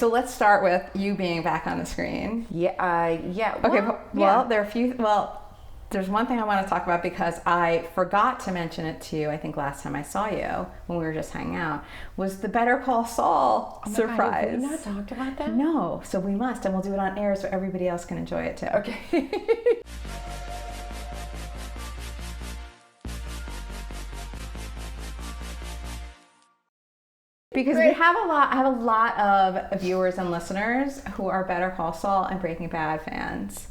so let's start with you being back on the screen. Yeah. Well, there are a few. Well, there's one thing I want to talk about because I forgot to mention it to you. I think last time I saw you when we were just hanging out was the Better Call Saul surprise. Have we not talked about that? No, so we must, and we'll do it on air so everybody else can enjoy it too. Okay. Because I have a lot of viewers and listeners who are Better Call Saul and Breaking Bad fans.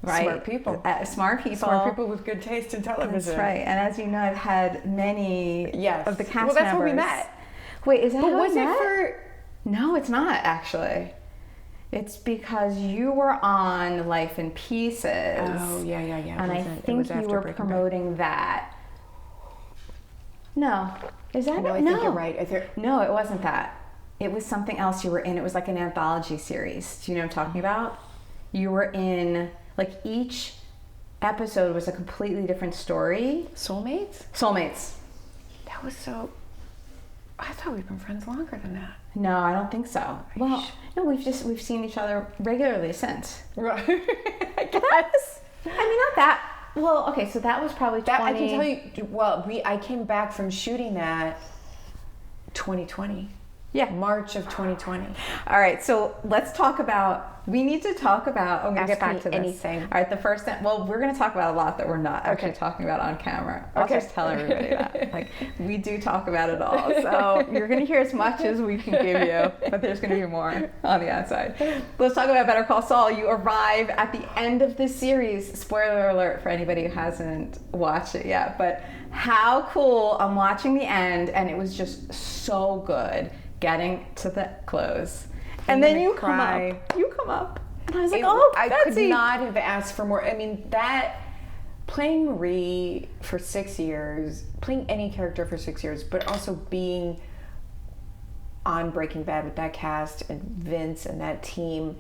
Right? Smart people. Smart people with good taste in television. That's right. And as you know, I've had many of the cast members. Well, that's where we met. Wait, is that but how was we it met? for... No, it's not actually. It's because you were on Life in Pieces. Oh, yeah. And I think you were promoting that. No. Is that no, it? I think you're right. No, it wasn't that. It was something else you were in. It was like an anthology series. Do you know what I'm talking about? You were in, like, each episode was a completely different story. Soulmates. That was so... I thought we'd been friends longer than that. No, I don't think so. Well, no, we've seen each other regularly since. Right. I guess. Not that... Well, okay, so that was probably 20... I can tell you, I came back from shooting that 2020. Yeah. March of 2020. All right, so let's talk about... We need to talk about... I'm going to get back to this. Anything. All right, the first thing... Well, we're going to talk about a lot that we're not actually talking about on camera. I'll just tell everybody that. Like, we do talk about it all. So you're going to hear as much as we can give you, but there's going to be more on the outside. Let's talk about Better Call Saul. You arrive at the end of the series. Spoiler alert for anybody who hasn't watched it yet. But how cool. I'm watching the end, and it was just so good getting to the close. And then you come up. And I was like, I Betsy. could not have asked for more. I mean, that playing Marie for 6 years, playing any character for 6 years, but also being on Breaking Bad with that cast and Vince and that team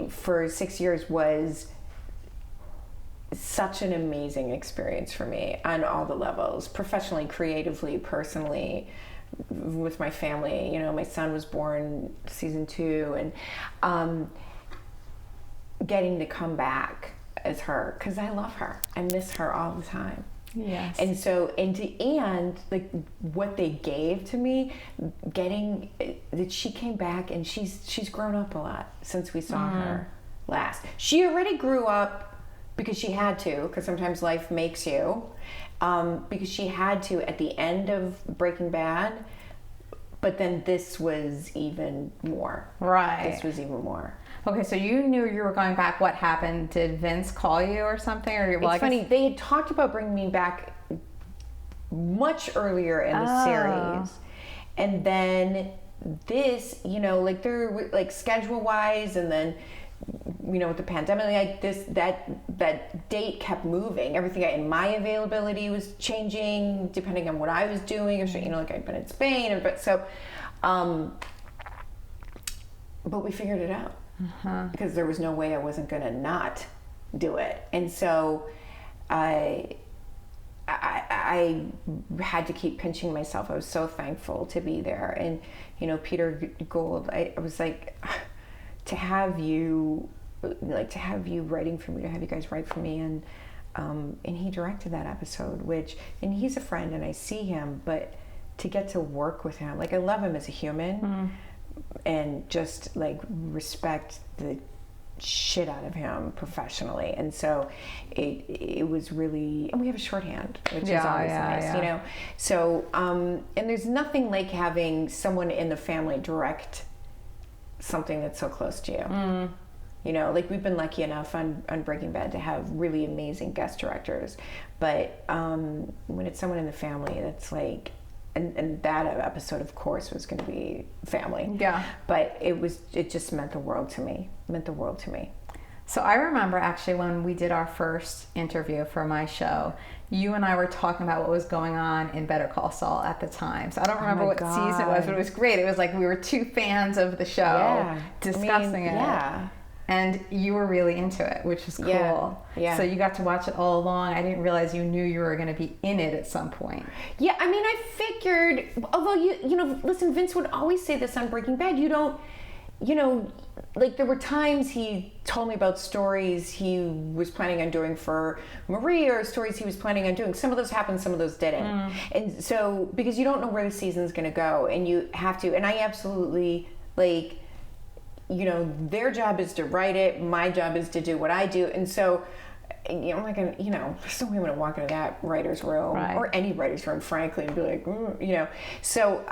for 6 years was such an amazing experience for me on all the levels, professionally, creatively, personally, with my family. You know, my son was born season 2, and getting to come back as her, because I love her. I miss her all the time. Yes. And so, and like what they gave to me, getting that she came back and she's grown up a lot since we saw her last. She already grew up because she had to, because sometimes life makes you, because she had to at the end of Breaking Bad, but then this was even more. Right. This was even more. Okay, so you knew you were going back. What happened? Did Vince call you or something? Or It's funny. They had talked about bringing me back much earlier in the series, and then this, you know, like they're like schedule-wise, and then, you know, with the pandemic, like that date kept moving. Everything in my availability was changing depending on what I was doing. Or, you know, like I'd been in Spain, but we figured it out. Because there was no way I wasn't going to not do it. And so I had to keep pinching myself. I was so thankful to be there. And, you know, Peter Gould, I was like, to have you writing for me, to have you guys write for me. And he directed that episode, and he's a friend and I see him, but to get to work with him, like I love him as a human. And just like respect the shit out of him professionally, and so it was really, and we have a shorthand, which is always nice, you know. So and there's nothing like having someone in the family direct something that's so close to you. You know, like we've been lucky enough on Breaking Bad to have really amazing guest directors, but when it's someone in the family, that's like. And that episode, of course, was going to be family. Yeah. But it just meant the world to me. So I remember actually when we did our first interview for my show, you and I were talking about what was going on in Better Call Saul at the time. So I don't remember what season it was, but it was great. It was like we were two fans of the show discussing it. Yeah. And you were really into it, which was cool. Yeah. So you got to watch it all along. I didn't realize you knew you were going to be in it at some point. Yeah, I mean, I figured, although, you know, listen, Vince would always say this on Breaking Bad, you don't you know, like there were times he told me about stories he was planning on doing for Marie, or stories he was planning on doing. Some of those happened, some of those didn't. And so, because you don't know where the season's going to go, and you have to, and I absolutely, like, you know, their job is to write it, my job is to do what I do. And so, you know, I'm not gonna, you know, there's no way I'm gonna walk into that writer's room, or any writer's room, frankly, and be like, you know. So,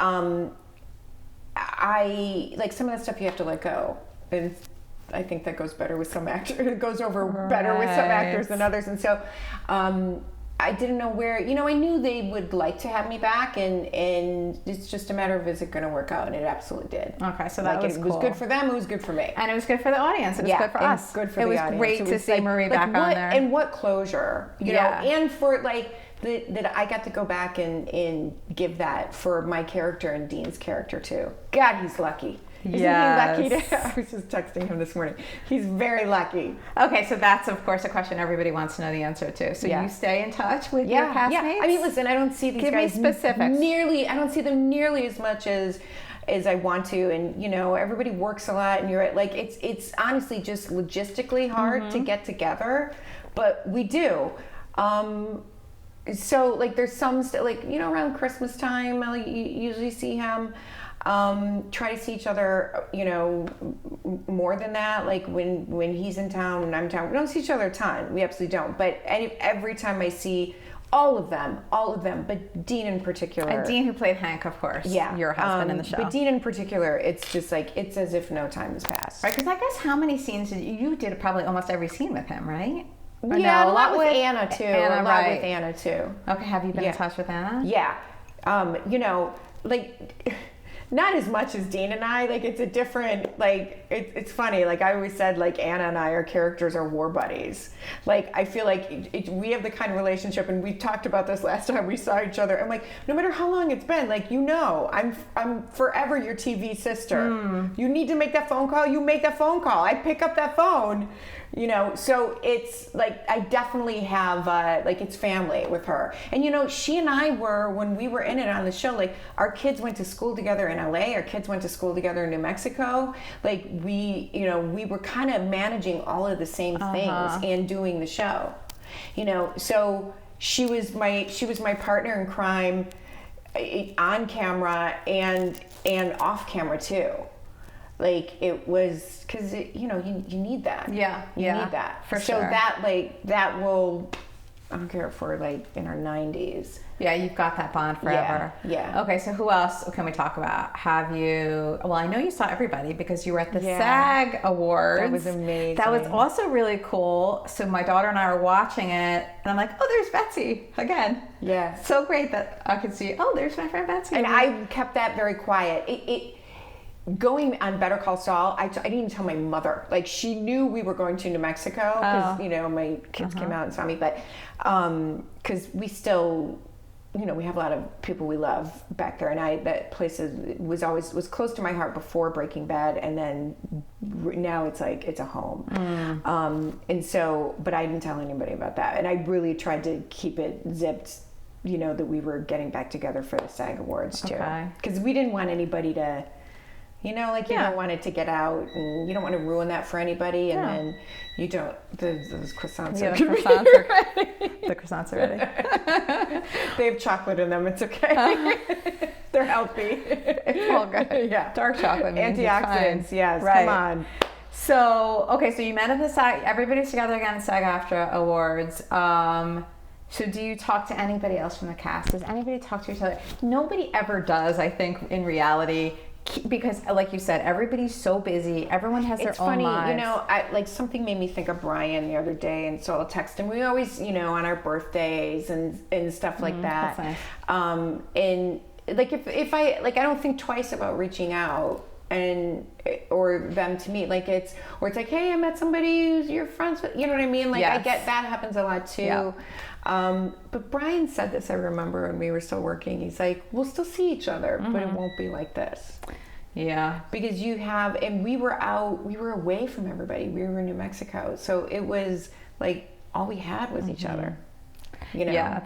I, like, some of that stuff you have to let go. And I think that goes better with some actors. It goes over better with some actors than others. And so, I didn't know where, you know, I knew they would like to have me back, and it's just a matter of, is it going to work out? And it absolutely did. Okay, so that was cool. It was good for them, it was good for me. And it was good for the audience, it was good for us. Good for the audience. It was great to see Marie back on there. And what closure, you know, and for, like, that I got to go back and give that for my character and Dean's character too. God, he's lucky. Isn't he lucky I was just texting him this morning. He's very lucky. Okay, so that's, of course, a question everybody wants to know the answer to. So you stay in touch with your castmates? Yeah. I mean, listen, I don't see these guys specifics. I don't see them nearly as much as I want to, and, you know, everybody works a lot, and you're like, it's honestly just logistically hard to get together, but we do. So, like, there's some like, you know, around Christmas time, I'll usually see him. Try to see each other, you know, more than that. Like when he's in town, when I'm in town, we don't see each other a ton. We absolutely don't. But every time I see all of them, but Dean in particular. And Dean, who played Hank, of course. Yeah. Your husband in the show. But Dean in particular, it's just like, it's as if no time has passed. Right, because I guess how many scenes you did probably almost every scene with him, right? Yeah, no, a lot with Anna too. With Anna too. Okay, have you been in touch with Anna? Yeah. You know, like, not as much as Dean and I. Like, it's a different, like, it's funny. Like, I always said, like, Anna and I, our characters are war buddies. Like, I feel like we have the kind of relationship, and we talked about this last time we saw each other. I'm like, no matter how long it's been, like, you know, I'm forever your TV sister. You need to make that phone call, you make that phone call. I pick up that phone. You know, so it's like, I definitely have, like, it's family with her. And, you know, she and I were, when we were in it on the show, like, our kids went to school together in LA, our kids went to school together in New Mexico. Like, we, you know, we were kind of managing all of the same things and doing the show, you know. So she was my partner in crime on camera and off camera too. Like, it was, because, you know, you need that. Yeah. You need that. For so sure. So that, like, that will, I don't care if we're, like, in our 90s. Yeah, you've got that bond forever. Yeah. Okay, so who else can we talk about? Well, I know you saw everybody because you were at the SAG Awards. That was amazing. That was also really cool. So my daughter and I were watching it, and I'm like, oh, there's Betsy again. Yeah. So great that I could see, oh, there's my friend Betsy. And I kept that very quiet. Going on Better Call Saul, I didn't even tell my mother. Like, she knew we were going to New Mexico because, you know, my kids came out and saw me. But because we still, you know, we have a lot of people we love back there. And that place was close to my heart before Breaking Bad. And then now it's like, it's a home. And so, but I didn't tell anybody about that. And I really tried to keep it zipped, you know, that we were getting back together for the SAG Awards too. Because we didn't want anybody to, you know, like, you don't want it to get out, and you don't want to ruin that for anybody, and then you don't. Those croissants are the croissants are ready. They have chocolate in them. It's okay. They're healthy. It's all good. Yeah, dark chocolate. Antioxidants. Yes. Right. Come on. So okay, so you met at the SAG. Everybody's together again at SAG-AFTRA Awards. So do you talk to anybody else from the cast? Does anybody talk to each other? Nobody ever does, I think, in reality. Because, like you said, everybody's so busy. Everyone has their own lives. You know, like, something made me think of Brian the other day, and so I'll text him. We always, you know, on our birthdays and stuff like that. That's nice. And like, if I, like, I don't think twice about reaching out or them to meet. Like, it's like, hey, I met somebody who's you're friends with. You know what I mean? Like, I get that happens a lot too. Yeah. But Brian said this, I remember, when we were still working. He's like, we'll still see each other, but it won't be like this. Yeah. Because and we were away from everybody. We were in New Mexico. So it was like, all we had was each other. You know? Yeah,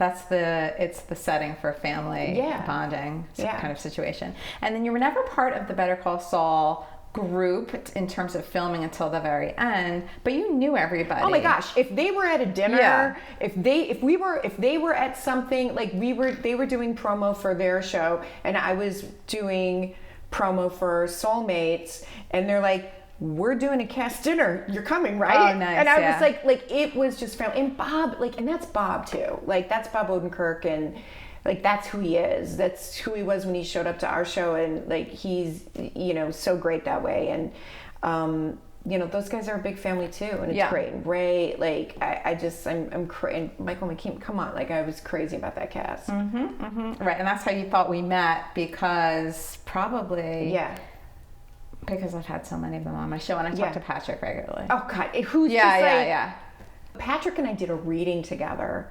it's the setting for family bonding kind of situation. And then you were never part of the Better Call Saul group in terms of filming until the very end, but you knew everybody. Oh my gosh, if they were at a dinner, if they were at something, like they were doing promo for their show and I was doing promo for Soulmates, and they're like, we're doing a cast dinner, you're coming, right? Oh, nice. And I was like it was just family. And Bob, like, and that's Bob too, like that's Bob Odenkirk, and like that's who he is, that's who he was when he showed up to our show, and like he's, you know, so great that way. And you know, those guys are a big family too, and it's great. And Ray, like I'm and Michael McKean, come on, like I was crazy about that cast. Right, and that's how you thought we met, because probably because I've had so many of them on my show, and I talk to Patrick regularly. Oh God, who's Patrick and I did a reading together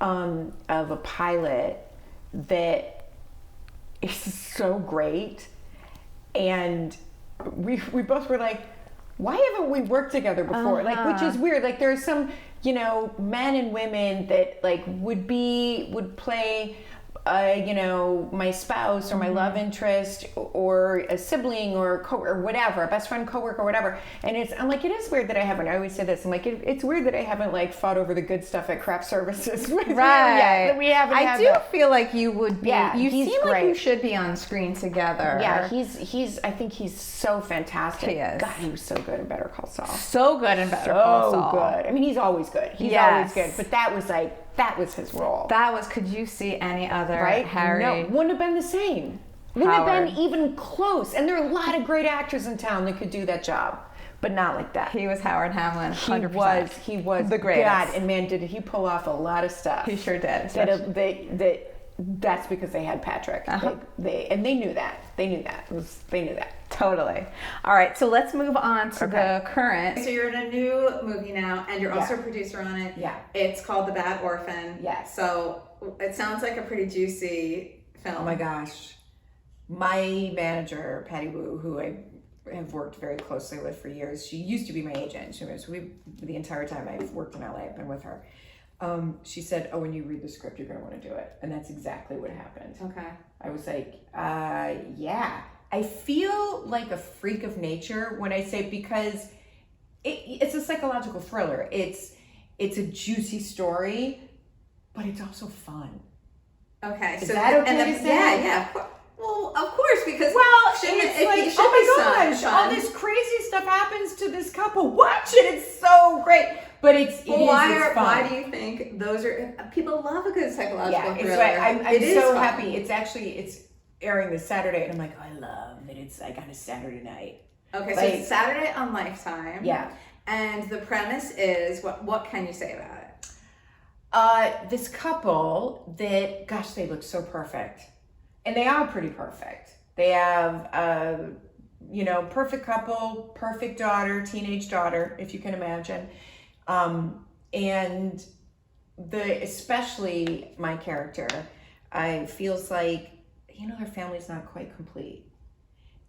of a pilot that is so great, and we both were like, why haven't we worked together before? Like, which is weird. Like, there's some, you know, men and women that like would play, you know, my spouse or my love interest or a sibling or or whatever, a best friend, coworker, or whatever. And I'm like, it is weird that I haven't. I always say this. I'm like, it's weird that I haven't like fought over the good stuff at craft services with you. Yeah, that we haven't. I do feel like you would be. Yeah, you seem great. like you should be on screen together. Yeah, he's. I think he's so fantastic. He is. God, he was so good in Better Call Saul. So good in Better Call Saul. So good. I mean, he's always good. He's always good. But that was his role. Could you see any other Harry? No, wouldn't have been the same. Wouldn't have been even close. And there are a lot of great actors in town that could do that job, but not like that. He was Howard Hamlin, 100%. He was the greatest. God, and man, did he pull off a lot of stuff. He sure did. That's because they had Patrick. They knew that. They knew that. Totally. All right, so let's move on to the current. So you're in a new movie now, and you're also a producer on it. Yeah. It's called The Bad Orphan. Yes. So it sounds like a pretty juicy film. Oh my gosh. My manager, Patty Wu, who I have worked very closely with for years, she used to be my agent. The entire time I've worked in LA, I've been with her. She said, oh, when you read the script, you're going to want to do it. And that's exactly what happened. Okay. I was like, yeah. I feel like a freak of nature when I say, because it's a psychological thriller. It's a juicy story, but it's also fun. Okay. Is that okay to say? Yeah. Well, of course, because it's like, oh my gosh, all this crazy stuff happens to this couple. Watch it. It's so great. But it's fun. Why do you think those are, people love a good psychological thriller? I'm so happy. It's airing this Saturday, and I'm like, oh, I love that it's like on a Saturday night. Okay, so it's Saturday on Lifetime. Yeah. And the premise is, what can you say about it? This couple that, gosh, they look so perfect. And they are pretty perfect. They have, perfect couple, perfect daughter, teenage daughter, if you can imagine. And especially my character, feels like, their family's not quite complete.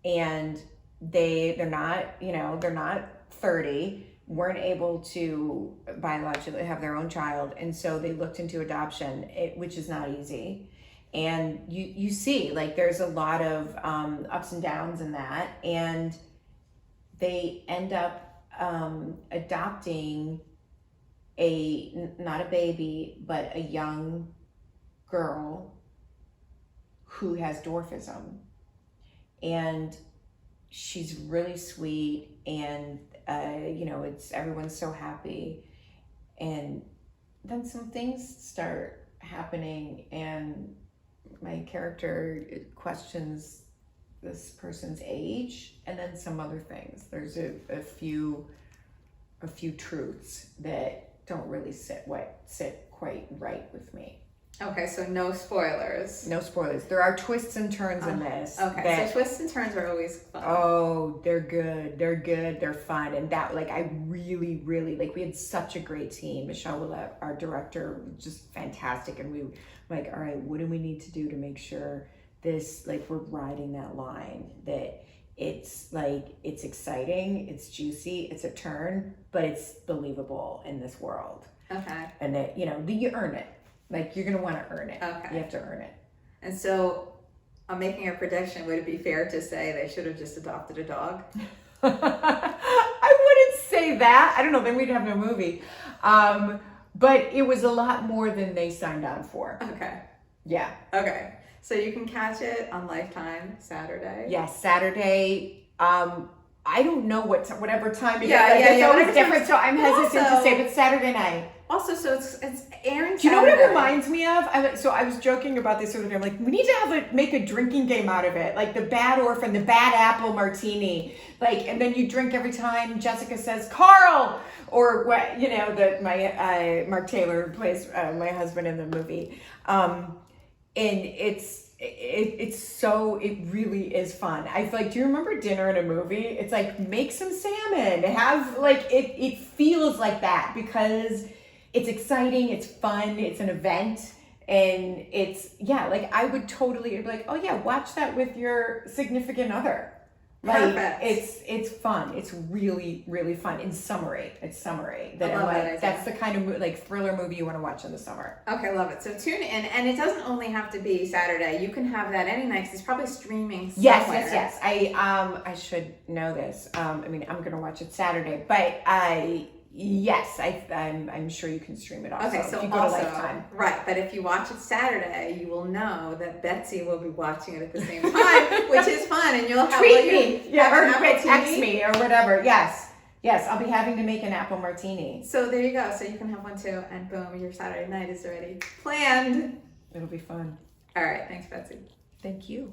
And they're not 30, weren't able to biologically have their own child. And so they looked into adoption, which is not easy. And you see, like, there's a lot of ups and downs in that. And they end up adopting not a baby, but a young girl who has dwarfism. And she's really sweet, and everyone's so happy. And then some things start happening, and my character questions this person's age, and then some other things. There's a few truths that don't really sit quite right with me. Okay, so no spoilers. No spoilers. There are twists and turns in this. Okay, so twists and turns are always fun. Oh, they're good. They're fun. And that, like, I really, really, like, we had such a great team. Michelle Willette, our director, just fantastic. And we were like, all right, what do we need to do to make sure this, like, we're riding that line, that it's, like, it's exciting, it's juicy, it's a turn, but it's believable in this world. Okay. And that, you earn it. Like, you're going to want to earn it. Okay. You have to earn it. And so I'm making a prediction. Would it be fair to say they should have just adopted a dog? I wouldn't say that. I don't know, then we'd have no movie. But it was a lot more than they signed on for. Okay. Yeah. Okay. So you can catch it on Lifetime Saturday. Yes, Saturday. I don't know whatever time it is. Yeah, It's yeah, always but different, so I'm hesitant also- to say, but Saturday night. Also, so it's airing. Do you know what it Saturday. reminds me of? I was joking about this sort of thing. I'm like, we need to make a drinking game out of it, like the Bad Orphan, the Bad Apple Martini, like, and then you drink every time Jessica says Carl, or what, you know, Mark Taylor plays my husband in the movie, and it really is fun. I feel like, do you remember dinner and a movie? It's like, make some salmon, have like it feels like that because it's exciting, it's fun, it's an event, and like I would totally be like, oh yeah, watch that with your significant other. Like, Perfect. it's fun. It's really, really fun. In summary, that's the kind of like thriller movie you want to watch in the summer. Okay, love it. So tune in, and it doesn't only have to be Saturday. You can have that any night. 'Cause it's probably streaming somewhere. Yes. I should know this. I'm gonna watch it Saturday, but I'm sure you can stream it also. Okay, so if you go also, to Lifetime. right, but if you watch it Saturday, you will know that Betsy will be watching it at the same time, which is fun, and you'll have Tweet me, have an or Apple text TV. me or whatever. Yes, I'll be having to make an apple martini. So there you go. So you can have one too, and boom, your Saturday night is already planned. It'll be fun. All right, thanks, Betsy. Thank you.